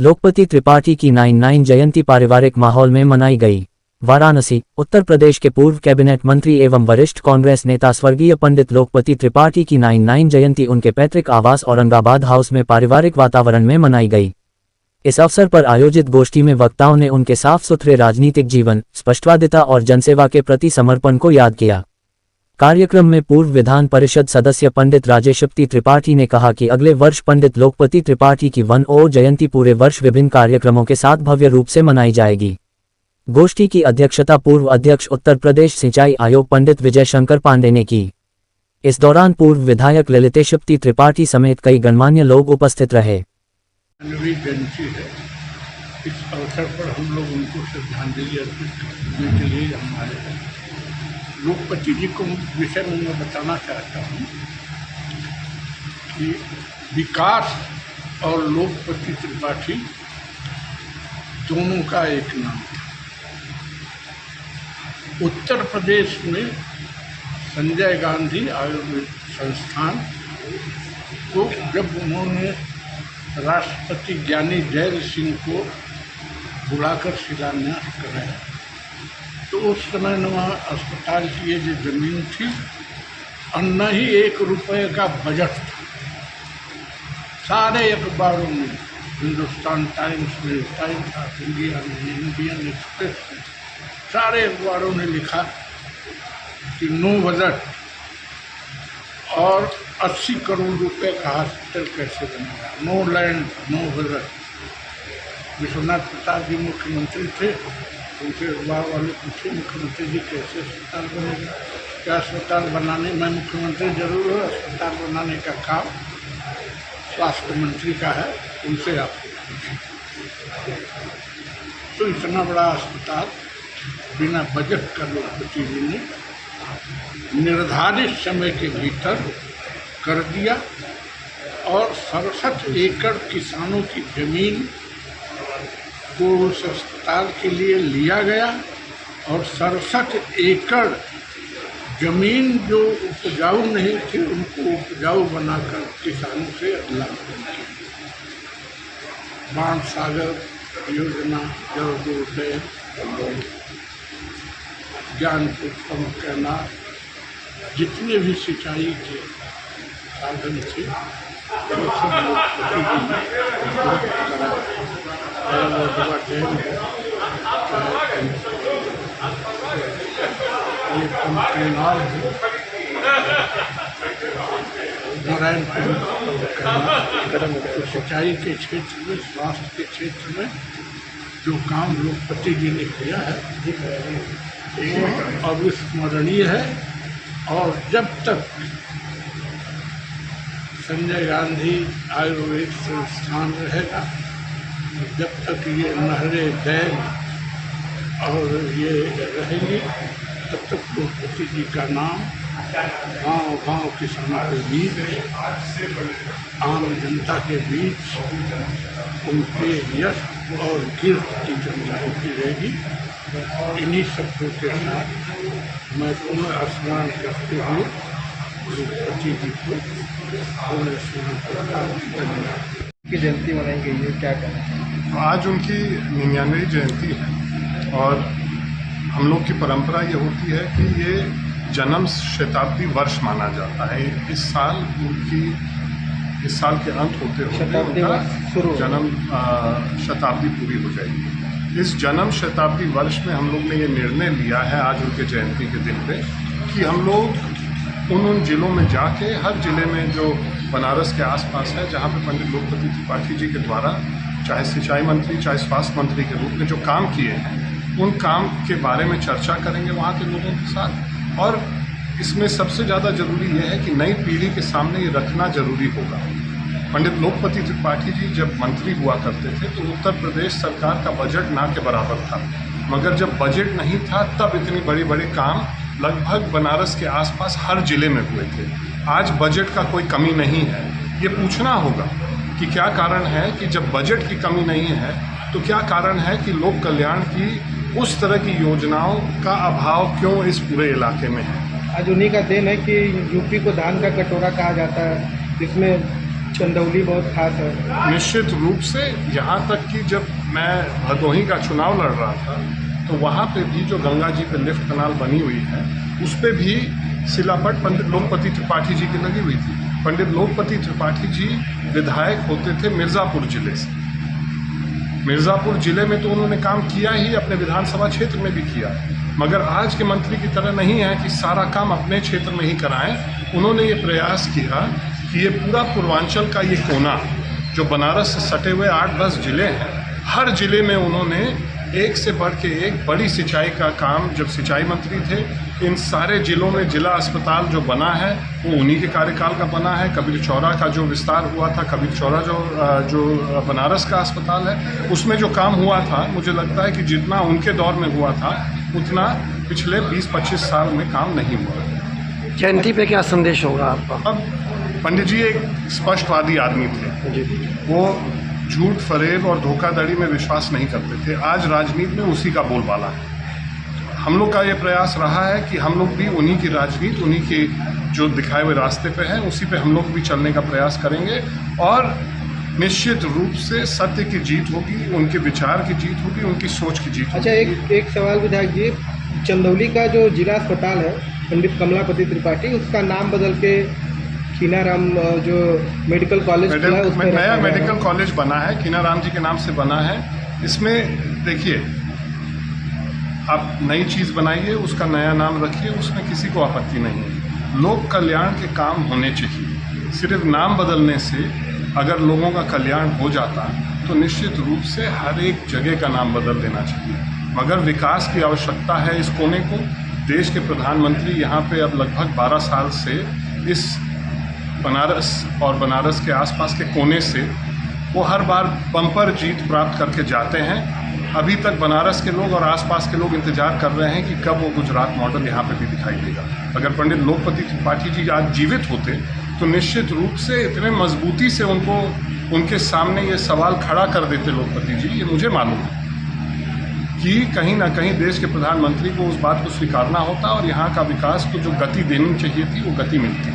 लोकपति त्रिपाठी की 99 जयंती पारिवारिक माहौल में मनाई गई। वाराणसी, उत्तर प्रदेश के पूर्व कैबिनेट मंत्री एवं वरिष्ठ कांग्रेस नेता स्वर्गीय पंडित लोकपति त्रिपाठी की 99 जयंती उनके पैतृक आवास औरंगाबाद हाउस में पारिवारिक वातावरण में मनाई गई। इस अवसर पर आयोजित गोष्ठी में वक्ताओं ने उनके साफ सुथरे राजनीतिक जीवन, स्पष्टवादिता और जनसेवा के प्रति समर्पण को याद किया। कार्यक्रम में पूर्व विधान परिषद सदस्य पंडित राजेशपति त्रिपाठी ने कहा कि अगले वर्ष पंडित लोकपति त्रिपाठी की 100 जयंती पूरे वर्ष विभिन्न कार्यक्रमों के साथ भव्य रूप से मनाई जाएगी। गोष्ठी की अध्यक्षता पूर्व अध्यक्ष उत्तर प्रदेश सिंचाई आयोग पंडित विजय शंकर पांडे ने की। इस दौरान पूर्व विधायक ललितेशपति त्रिपाठी समेत कई गणमान्य लोग उपस्थित रहे। जयंती है, इस अवसर पर हम लोग उनको श्रद्धांजलि अर्पित करने के लिए हमारे लोकपति जी को विषय में मैं बताना चाहता हूँ कि विकास और लोकपति त्रिपाठी दोनों का एक नाम था। उत्तर प्रदेश में संजय गांधी आयुर्वेद संस्थान को जब उन्होंने राष्ट्रपति ज्ञानी जैल सिंह को बुलाकर शिलान्यास कराया तो उस समय न वहाँ अस्पताल की ये जो जमीन थी और न ही 1 रुपये का बजट था। सारे अखबारों में, हिंदुस्तान टाइम्स में, टाइम्स ऑफ इंडिया में, इंडियन एक्सप्रेस में, सारे अखबारों ने लिखा कि नो बजट और 80 करोड़ रुपए का हॉस्पिटल कैसे बनेगा, no land no budget. Vishwanath Prasad ji मुख्यमंत्री थे, उनसे अखबार वाले पूछे मुख्यमंत्री जी कैसे अस्पताल बनेगा, क्या अस्पताल बनाने, मैं मुख्यमंत्री जरूर हूँ, अस्पताल बनाने का काम स्वास्थ्य मंत्री का है, उनसे आप पूछें। तो इतना बड़ा अस्पताल बिना बजट का लोकपति जी ने निर्धारित समय के भीतर कर दिया और 67 एकड़ किसानों की जमीन को उस अस्पताल के लिए लिया गया और 67 एकड़ जमीन जो उपजाऊ नहीं थी उनको उपजाऊ बनाकर किसानों से लाभ किया। बाण सागर योजना, जलदोदय, ज्ञानपुर पंप कैनाल, जितने भी सिंचाई के साधन थे वो सब लोकपति जी ये पंप कैनाल है, नारायणपुर सिंचाई के क्षेत्र में, स्वास्थ्य के क्षेत्र में जो काम लोकपति जी ने किया है वो अविस्मरणीय है। और जब तक संजय गांधी आयुर्वेद संस्थान रहेगा, जब तक ये नहरें, डैम और ये रहेंगी, तब तक लोकपति जी का नाम गांव-गांव किसानों के बीच, आम जनता के बीच उनके यश और कीर्ति जनता होती रहेगी। इन्हीं शब्दों के साथ मैं पुनः स्मरण करते हुए लोकपति जी को पुनः स्मरण करता हूँ। की जयंती मनाई गई है, क्या कहना? आज उनकी 99वीं जयंती है और हम लोग की परंपरा ये होती है कि ये जन्म शताब्दी वर्ष माना जाता है। इस साल के अंत होते उनका जन्म शताब्दी पूरी हो जाएगी। इस जन्म शताब्दी वर्ष में हम लोग ने ये निर्णय लिया है आज उनके जयंती के दिन पे कि हम लोग उन जिलों में जाके, हर जिले में जो बनारस के आसपास है जहाँ पे पंडित लोकपति त्रिपाठी जी के द्वारा चाहे सिंचाई मंत्री चाहे स्वास्थ्य मंत्री के रूप में जो काम किए हैं उन काम के बारे में चर्चा करेंगे वहाँ के लोगों के साथ। और इसमें सबसे ज़्यादा ज़रूरी यह है कि नई पीढ़ी के सामने ये रखना ज़रूरी होगा। पंडित लोकपति त्रिपाठी जी जब मंत्री हुआ करते थे तो उत्तर प्रदेश सरकार का बजट ना के बराबर था, मगर जब बजट नहीं था तब इतनी बड़ी बड़ी काम लगभग बनारस के आसपास हर जिले में हुए थे। आज बजट का कोई कमी नहीं है। ये पूछना होगा कि क्या कारण है कि जब बजट की कमी नहीं है तो क्या कारण है कि लोक कल्याण की उस तरह की योजनाओं का अभाव क्यों इस पूरे इलाके में है। आज उन्हीं का देन है कि यूपी को धान का कटोरा कहा जाता है, जिसमें चंदौली बहुत खास है। निश्चित रूप से यहाँ तक कि जब मैं भदोही का चुनाव लड़ रहा था तो वहाँ पे भी जो गंगा जी पे लिफ्ट कनाल बनी हुई है उस पे भी शिलापट पंडित लोकपति त्रिपाठी जी की लगी हुई थी। पंडित लोकपति त्रिपाठी जी विधायक होते थे मिर्ज़ापुर जिले से। मिर्ज़ापुर जिले में तो उन्होंने काम किया ही, अपने विधानसभा क्षेत्र में भी किया, मगर आज के मंत्री की तरह नहीं है कि सारा काम अपने क्षेत्र में ही कराएं। उन्होंने ये प्रयास किया कि ये पूरा पूर्वांचल का ये कोना जो बनारस से सटे हुए 8-10 जिले हैं, हर जिले में उन्होंने एक से बढ़ के एक बड़ी सिंचाई का काम, जब सिंचाई मंत्री थे, इन सारे जिलों में जिला अस्पताल जो बना है वो उन्हीं के कार्यकाल का बना है। कबीर चौरा का जो विस्तार हुआ था, कबीर चौरा जो बनारस का अस्पताल है, उसमें जो काम हुआ था, मुझे लगता है कि जितना उनके दौर में हुआ था उतना पिछले 20-25 साल में काम नहीं हुआ। जयंती पे क्या संदेश होगा आपका? अब पंडित जी एक स्पष्टवादी आदमी थे, वो झूठ, फरेब और धोखाधड़ी में विश्वास नहीं करते थे। आज राजनीति में उसी का बोलबाला है। हम लोग का ये प्रयास रहा है कि हम लोग भी उन्हीं की राजनीति, उन्हीं के जो दिखाए हुए रास्ते पे हैं, उसी पे हम लोग भी चलने का प्रयास करेंगे और निश्चित रूप से सत्य की जीत होगी, उनके विचार की जीत होगी, उनकी सोच की जीत होगी। अच्छा, एक सवाल विधायक जी, चंदौली का जो जिला अस्पताल है पंडित कमलापति त्रिपाठी, उसका नाम बदल के कीनाराम जो मेडिकल कॉलेज खुला है, उसमें नया मेडिकल कॉलेज बना है, कीनाराम जी के नाम से बना है। इसमें देखिए, आप नई चीज़ बनाइए, उसका नया नाम रखिए, उसमें किसी को आपत्ति नहीं है। लोक कल्याण के काम होने चाहिए। सिर्फ नाम बदलने से अगर लोगों का कल्याण हो जाता तो निश्चित रूप से हर एक जगह का नाम बदल देना चाहिए, मगर विकास की आवश्यकता है इस कोने को। देश के प्रधानमंत्री यहाँ पे अब लगभग 12 साल से इस बनारस और बनारस के आसपास के कोने से वो हर बार बम्पर जीत प्राप्त करके जाते हैं। अभी तक बनारस के लोग और आसपास के लोग इंतजार कर रहे हैं कि कब वो गुजरात मॉडल यहाँ पे भी दिखाई देगा। अगर पंडित लोकपति त्रिपाठी जी आज जीवित होते तो निश्चित रूप से इतने मजबूती से उनको उनके सामने ये सवाल खड़ा कर देते लोकपति जी, ये मुझे मालूम है कि कहीं ना कहीं देश के प्रधानमंत्री को उस बात को स्वीकारना होता और यहाँ का विकास को जो गति देनी चाहिए थी वो गति मिलती।